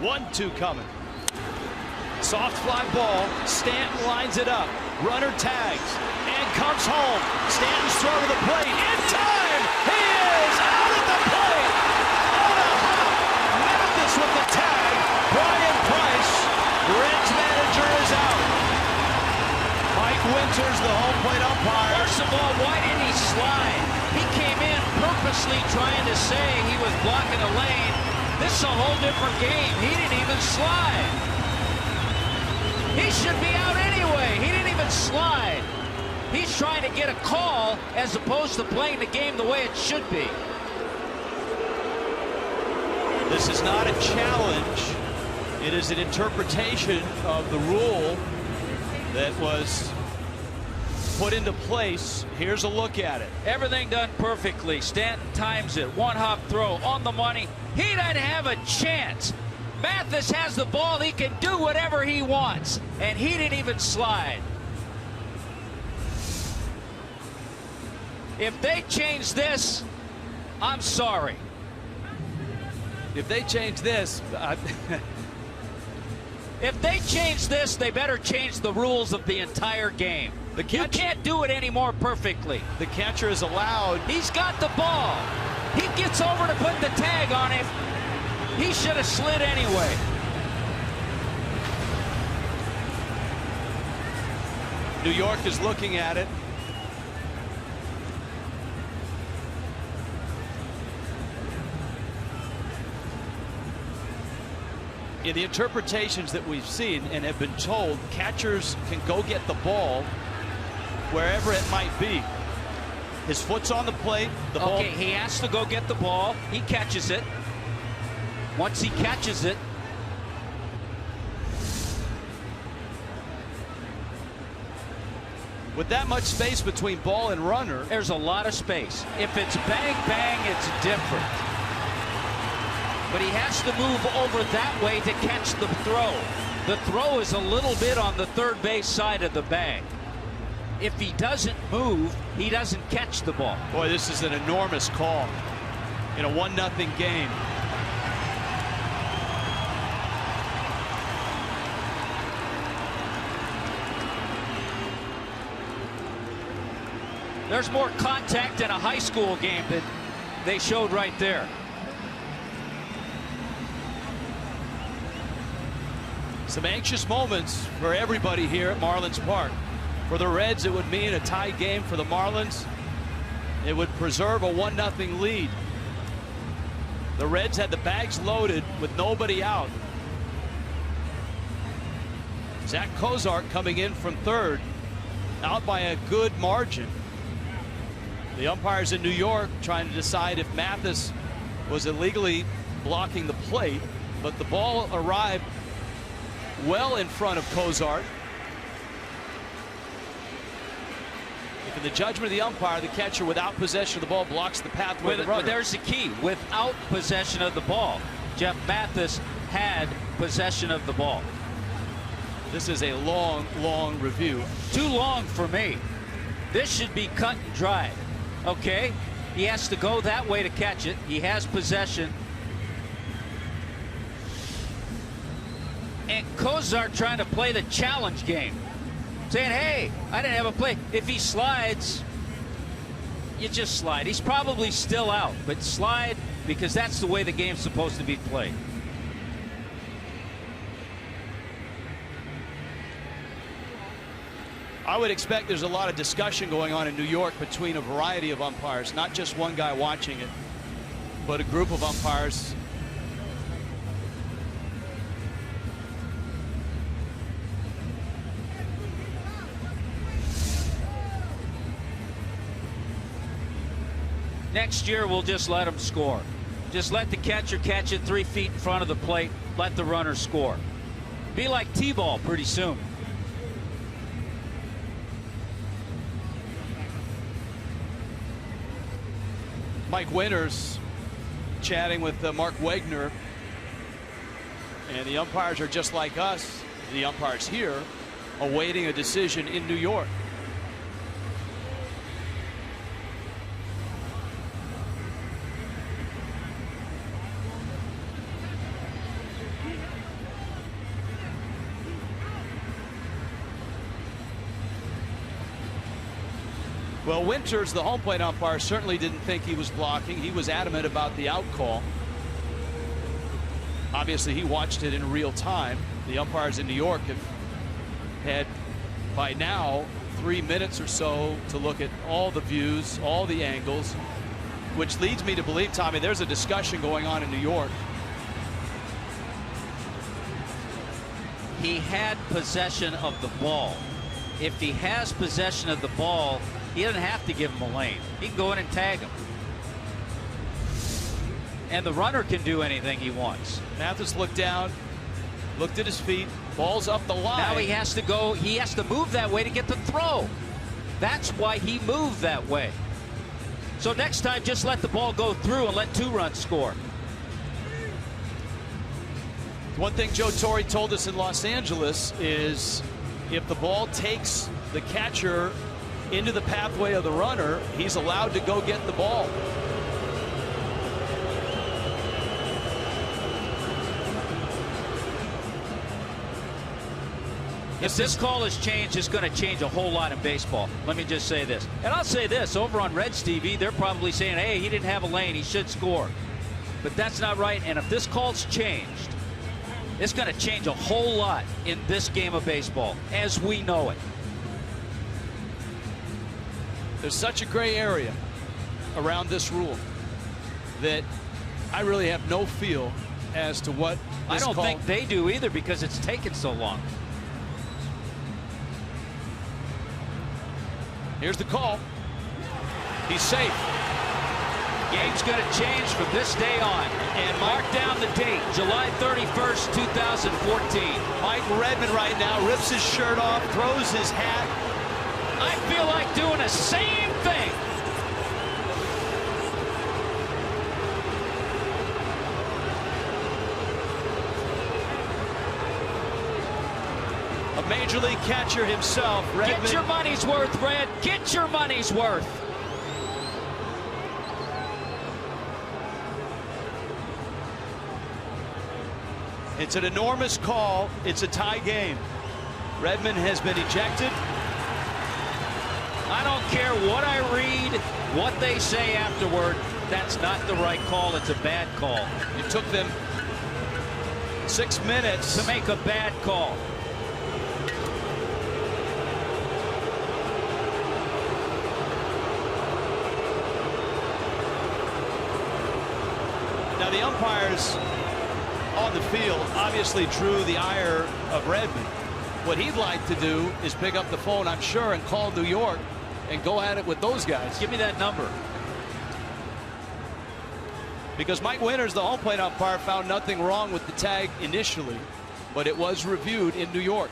1-2 coming. Soft fly ball. Stanton lines it up. Runner tags and comes home. Stanton's throw to the plate. In time! He is out at the plate! On a hop! Mathis with the tag. Brian Price, Reds manager, is out. Mike Winters, the home plate umpire. First of all, why didn't he slide? He came in purposely trying to say he was blocking a lane. This is a whole different game. He didn't even slide. He should be out anyway. He didn't even slide. He's trying to get a call as opposed to playing the game the way it should be. This is not a challenge. It is an interpretation of the rule that was put into place. Here's a look at it. Everything done perfectly. Stanton times it. One hop throw on the money. He doesn't have a chance. Mathis has the ball. He can do whatever he wants. And he didn't even slide. If they change this, I'm sorry. If they change this, if they change this, they better change the rules of the entire game. You can't do it anymore perfectly. The catcher is allowed. He's got the ball. He gets over to put the tag on him. He should have slid anyway. New York is looking at it. In the interpretations that we've seen and have been told, catchers can go get the ball wherever it might be. His foot's on the plate. The ball. Okay, he has to go get the ball. He catches it. Once he catches it, with that much space between ball and runner, there's a lot of space. If it's bang, bang, it's different. But he has to move over that way to catch the throw. The throw is a little bit on the third base side of the bag. If he doesn't move, he doesn't catch the ball. Boy, this is an enormous call in a 1-0 game. There's more contact in a high school game than they showed right there. Some anxious moments for everybody here at Marlins Park. For the Reds, it would mean a tie game. For the Marlins, it would preserve a 1-0 lead. The Reds had the bags loaded with nobody out. Zach Cozart coming in from third, out by a good margin. The umpires in New York trying to decide if Mathis was illegally blocking the plate, but the ball arrived well in front of Cozart. If in the judgment of the umpire, the catcher without possession of the ball blocks the pathway of the runner. There's the key. Without possession of the ball, Jeff Mathis had possession of the ball. This is a long, long review. Too long for me. This should be cut and dried. Okay, he has to go that way to catch it. He has possession. And Cozart trying to play the challenge game, saying, hey, I didn't have a play. If he slides, you just slide. He's probably still out, but slide, because that's the way the game's supposed to be played. I would expect there's a lot of discussion going on in New York between a variety of umpires, not just one guy watching it, but a group of umpires. Next year, we'll just let him score. Just let the catcher catch it 3 feet in front of the plate. Let the runner score. Be like T-ball pretty soon. Mike Winters chatting with Mark Wegner. And the umpires are just like us, the umpires here, awaiting a decision in New York. Well, Winters, the home plate umpire, certainly didn't think he was blocking. He was adamant about the out call. Obviously, he watched it in real time. The umpires in New York have had, by now, 3 minutes or so to look at all the views, all the angles, which leads me to believe, Tommy, there's a discussion going on in New York. He had possession of the ball. If he has possession of the ball, he doesn't have to give him a lane. He can go in and tag him. And the runner can do anything he wants. Mathis looked down, looked at his feet, ball's up the line. Now he has to go, he has to move that way to get the throw. That's why he moved that way. So next time, just let the ball go through and let 2 runs score. One thing Joe Torre told us in Los Angeles is if the ball takes the catcher into the pathway of the runner, he's allowed to go get the ball. If this call is changed, it's going to change a whole lot in baseball. Let me just say this. And I'll say this, over on Reds TV, they're probably saying, hey, he didn't have a lane, he should score. But that's not right, and if this call's changed, it's going to change a whole lot in this game of baseball, as we know it. There's such a gray area around this rule that I really have no feel as to what I this don't call... think they do either, because it's taken so long. Here's the call. He's safe. Game's going to change from this day on. And mark down the date, July 31st, 2014. Mike Redmond right now rips his shirt off, throws his hat. I feel like doing the same thing. A Major League catcher himself, Redmond. Get your money's worth, Red. Get your money's worth. It's an enormous call. It's a tie game. Redmond has been ejected. I don't care what I read, what they say afterward. That's not the right call. It's a bad call. It took them 6 minutes to make a bad call. Now the umpires on the field obviously drew the ire of Redmond. What he'd like to do is pick up the phone, I'm sure, and call New York and go at it with those guys. Give me that number. Because Mike Winters, the home plate umpire, found nothing wrong with the tag initially, but it was reviewed in New York.